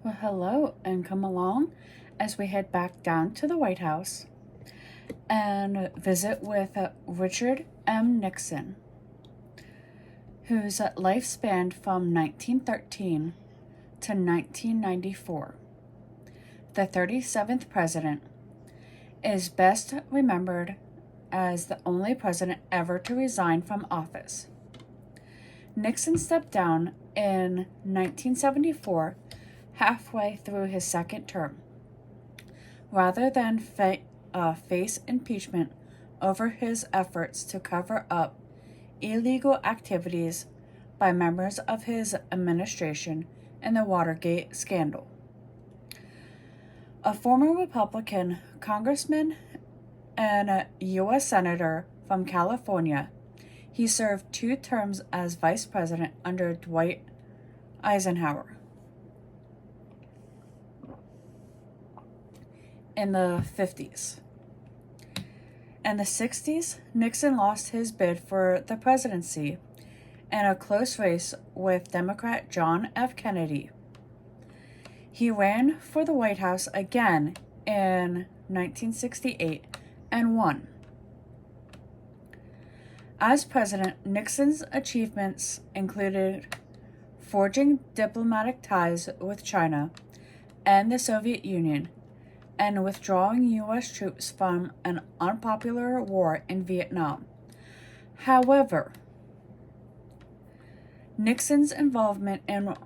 Well, hello, and come along as we head back down to the White House and visit with Richard M. Nixon, whose life spanned from 1913 to 1994. The 37th president is best remembered as the only president ever to resign from office. Nixon stepped down in 1974, halfway through his second term, rather than face impeachment over his efforts to cover up illegal activities by members of his administration in the Watergate scandal. A former Republican congressman and a U.S. Senator from California, he served 2 terms as vice president under Dwight Eisenhower. In the 50s. In the 60s, Nixon lost his bid for the presidency in a close race with Democrat John F. Kennedy. He ran for the White House again in 1968 and won. As president, Nixon's achievements included forging diplomatic ties with China and the Soviet Union, and withdrawing U.S. troops from an unpopular war in Vietnam. However, Nixon's involvement in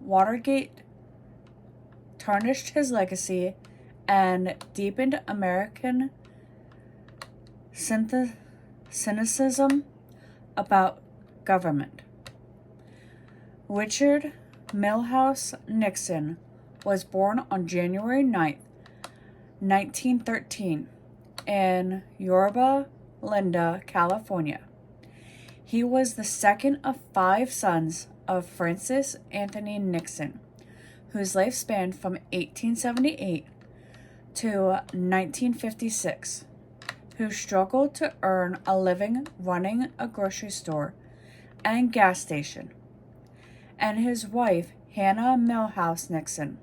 Watergate tarnished his legacy and deepened American cynicism about government. Richard Milhous Nixon was born on January 9th, 1913, in Yorba Linda, California. He was the second of 5 sons of Francis Anthony Nixon, whose life spanned from 1878 to 1956, who struggled to earn a living running a grocery store and gas station, and his wife, Hannah Milhous Nixon,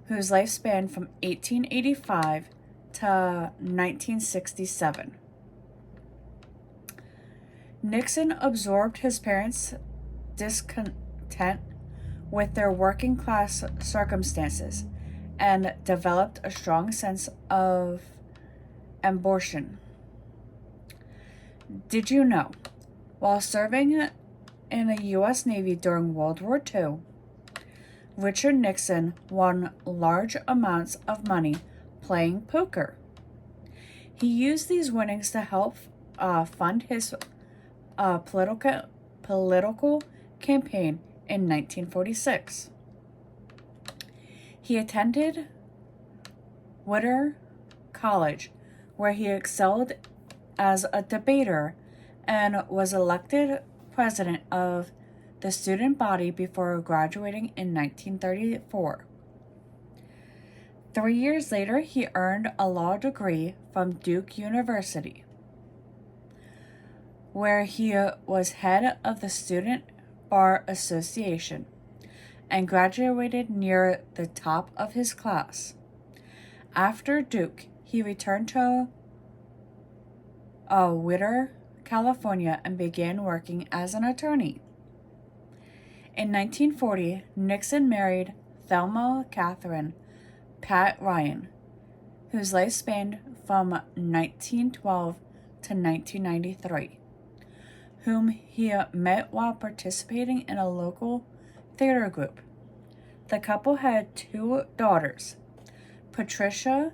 whose life spanned from 1885 to 1967. Nixon absorbed his parents' discontent with their working class circumstances and developed a strong sense of ambition. Did you know, while serving in the U.S. Navy during World War II, Richard Nixon won large amounts of money playing poker? He used these winnings to help fund his political campaign in 1946. He attended Whittier College, where he excelled as a debater and was elected president of the student body before graduating in 1934. 3 years later, he earned a law degree from Duke University, where he was head of the Student Bar Association and graduated near the top of his class. After Duke, he returned to Whittier, California, and began working as an attorney. In 1940, Nixon married Thelma Catherine Pat Ryan, whose life spanned from 1912 to 1993, whom he met while participating in a local theater group. The couple had 2 daughters, Patricia,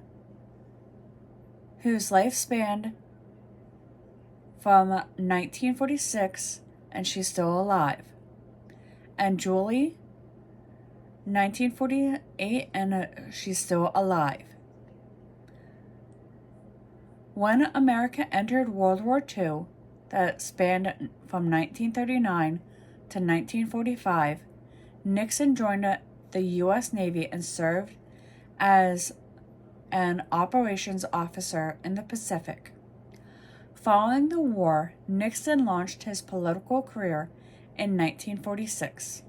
whose life spanned from 1946 and she's still alive, and Julie, 1948, and she's still alive. When America entered World War II, that spanned from 1939 to 1945, Nixon joined the U.S. Navy and served as an operations officer in the Pacific. Following the war, Nixon launched his political career in 1946.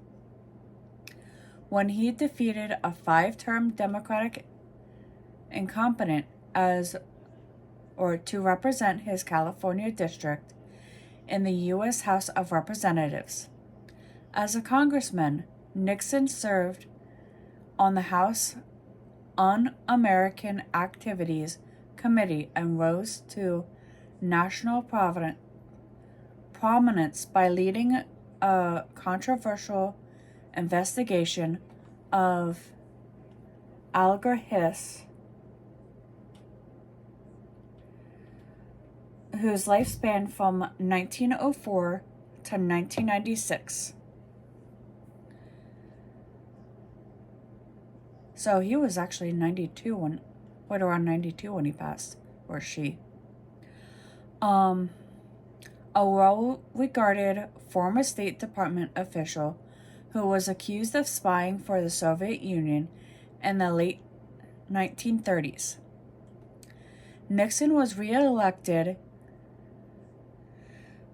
when he defeated a 5-term Democratic incumbent to represent his California district in the U.S. House of Representatives. As a congressman, Nixon served on the House Un-American Activities Committee and rose to national prominence by leading a controversial investigation of oligarchs whose lifespan from 1904 to 1996. So he was actually 92 around 92 when he passed, or she. A well-regarded former State Department official who was accused of spying for the Soviet Union in the late 1930s. Nixon was re-elected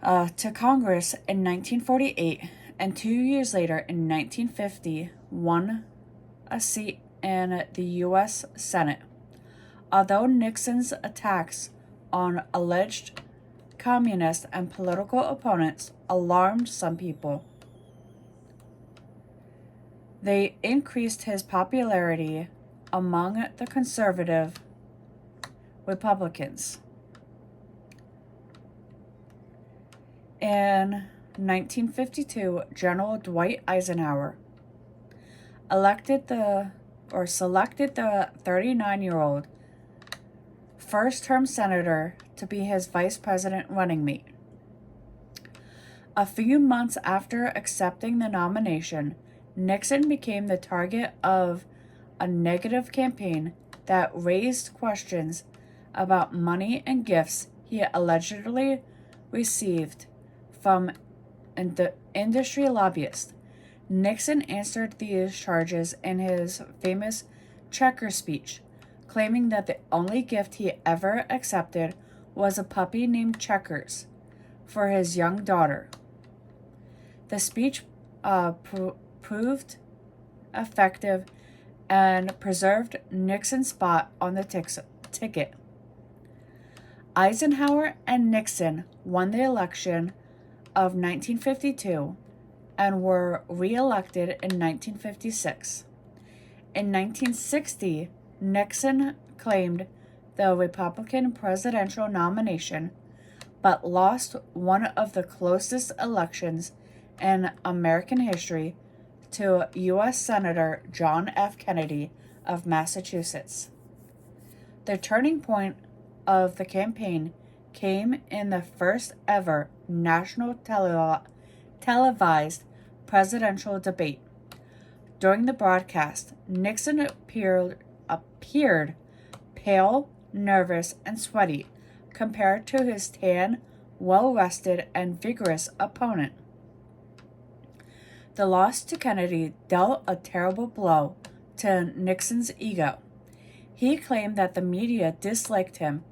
to Congress in 1948, and 2 years later, in 1950, won a seat in the U.S. Senate. Although Nixon's attacks on alleged communist and political opponents alarmed some people, they increased his popularity among the conservative Republicans. In 1952, General Dwight Eisenhower selected the 39-year-old first-term senator to be his vice president running mate. A few months after accepting the nomination, Nixon became the target of a negative campaign that raised questions about money and gifts he allegedly received from industry lobbyists. Nixon answered these charges in his famous Checker speech, claiming that the only gift he ever accepted was a puppy named Checkers for his young daughter. The speech proved effective and preserved Nixon's spot on the ticket. Eisenhower and Nixon won the election of 1952 and were re-elected in 1956. In 1960, Nixon claimed the Republican presidential nomination, but lost one of the closest elections in American history to U.S. Senator John F. Kennedy of Massachusetts. The turning point of the campaign came in the first ever national televised presidential debate. During the broadcast, Nixon appeared pale, nervous, and sweaty compared to his tan, well-rested, and vigorous opponent. The loss to Kennedy dealt a terrible blow to Nixon's ego. He claimed that the media disliked him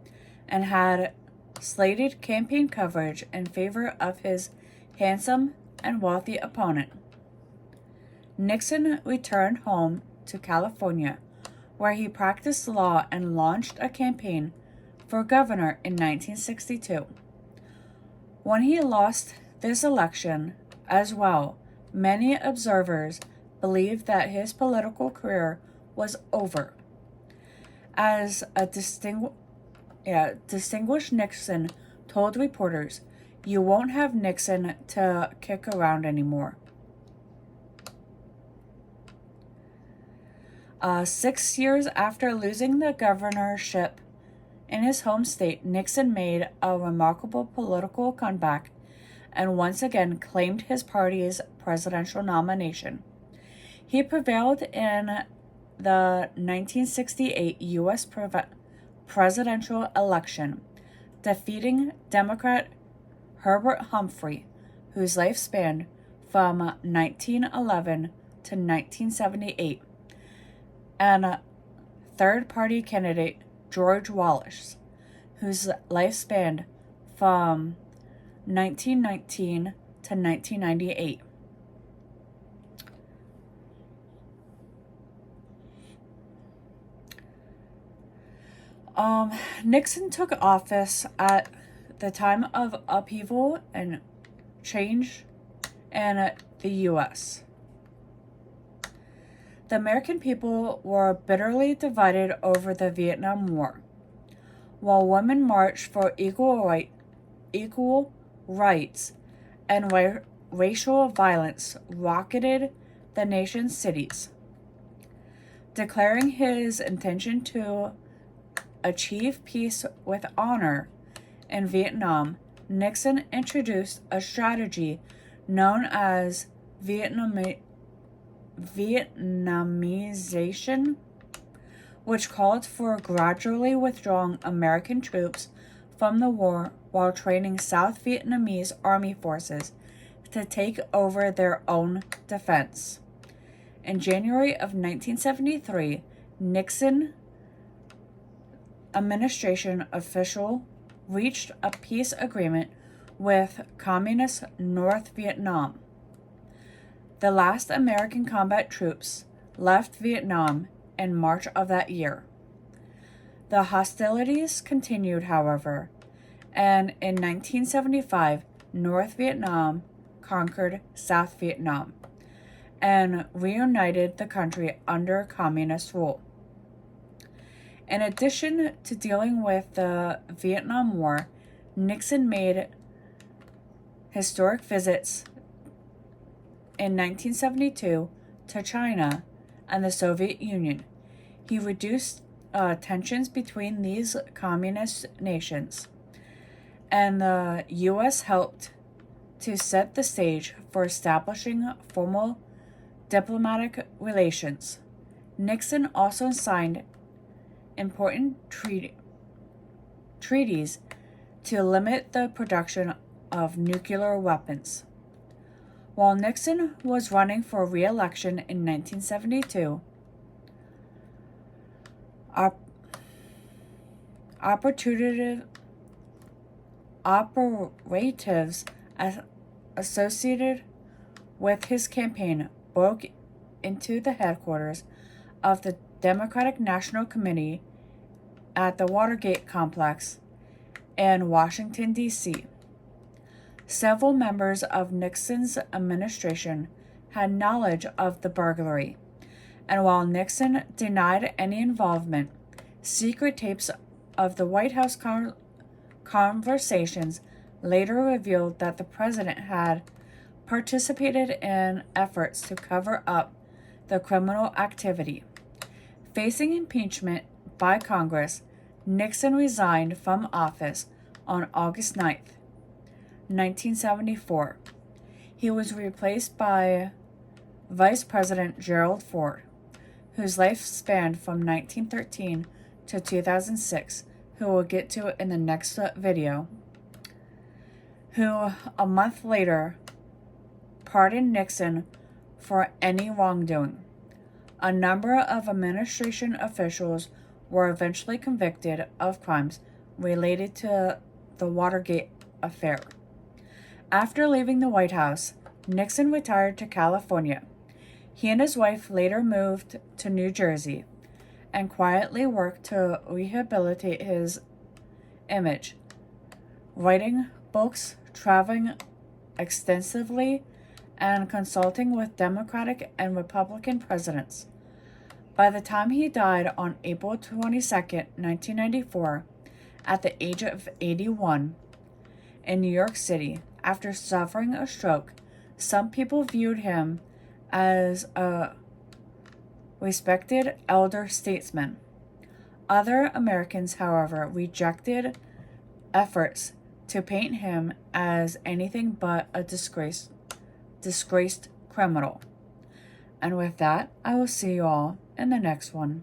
and had slated campaign coverage in favor of his handsome and wealthy opponent. Nixon returned home to California, where he practiced law and launched a campaign for governor in 1962. When he lost this election as well, many observers believed that his political career was over. As a distinguished Nixon told reporters, "You won't have Nixon to kick around anymore." 6 years after losing the governorship in his home state, Nixon made a remarkable political comeback and once again claimed his party's presidential nomination. He prevailed in the 1968 U.S. presidential election, defeating Democrat Herbert Humphrey, whose life spanned from 1911 to 1978, and third-party candidate George Wallace, whose life spanned from 1919 to 1998. Nixon took office at the time of upheaval and change in the U.S. The American people were bitterly divided over the Vietnam War. While women marched for equal rights and racial violence rocketed the nation's cities. Declaring his intention to achieve peace with honor in Vietnam, Nixon introduced a strategy known as Vietnamization, which called for gradually withdrawing American troops from the war while training South Vietnamese army forces to take over their own defense. In January of 1973, Nixon administration official reached a peace agreement with Communist North Vietnam. The last American combat troops left Vietnam in March of that year. The hostilities continued, however, and in 1975, North Vietnam conquered South Vietnam and reunited the country under communist rule. In addition to dealing with the Vietnam War, Nixon made historic visits in 1972 to China and the Soviet Union. He reduced tensions between these communist nations, and the U.S. helped to set the stage for establishing formal diplomatic relations. Nixon also signed important treaties to limit the production of nuclear weapons. While Nixon was running for re-election in 1972, operatives associated with his campaign broke into the headquarters of the Democratic National Committee at the Watergate complex in Washington, D.C. Several members of Nixon's administration had knowledge of the burglary, and while Nixon denied any involvement, secret tapes of the White House conversations later revealed that the president had participated in efforts to cover up the criminal activity. Facing impeachment by Congress, Nixon resigned from office on August 9th, 1974. He was replaced by Vice President Gerald Ford, whose life spanned from 1913 to 2006, who we'll get to in the next video, who a month later pardoned Nixon for any wrongdoing. A number of administration officials were eventually convicted of crimes related to the Watergate affair. After leaving the White House, Nixon retired to California. He and his wife later moved to New Jersey and quietly worked to rehabilitate his image, writing books, traveling extensively, and consulting with Democratic and Republican presidents. By the time he died on April 22, 1994, at the age of 81, in New York City, after suffering a stroke, some people viewed him as a respected elder statesman. Other Americans, however, rejected efforts to paint him as anything but a disgraced criminal. And with that, I will see you all in the next one.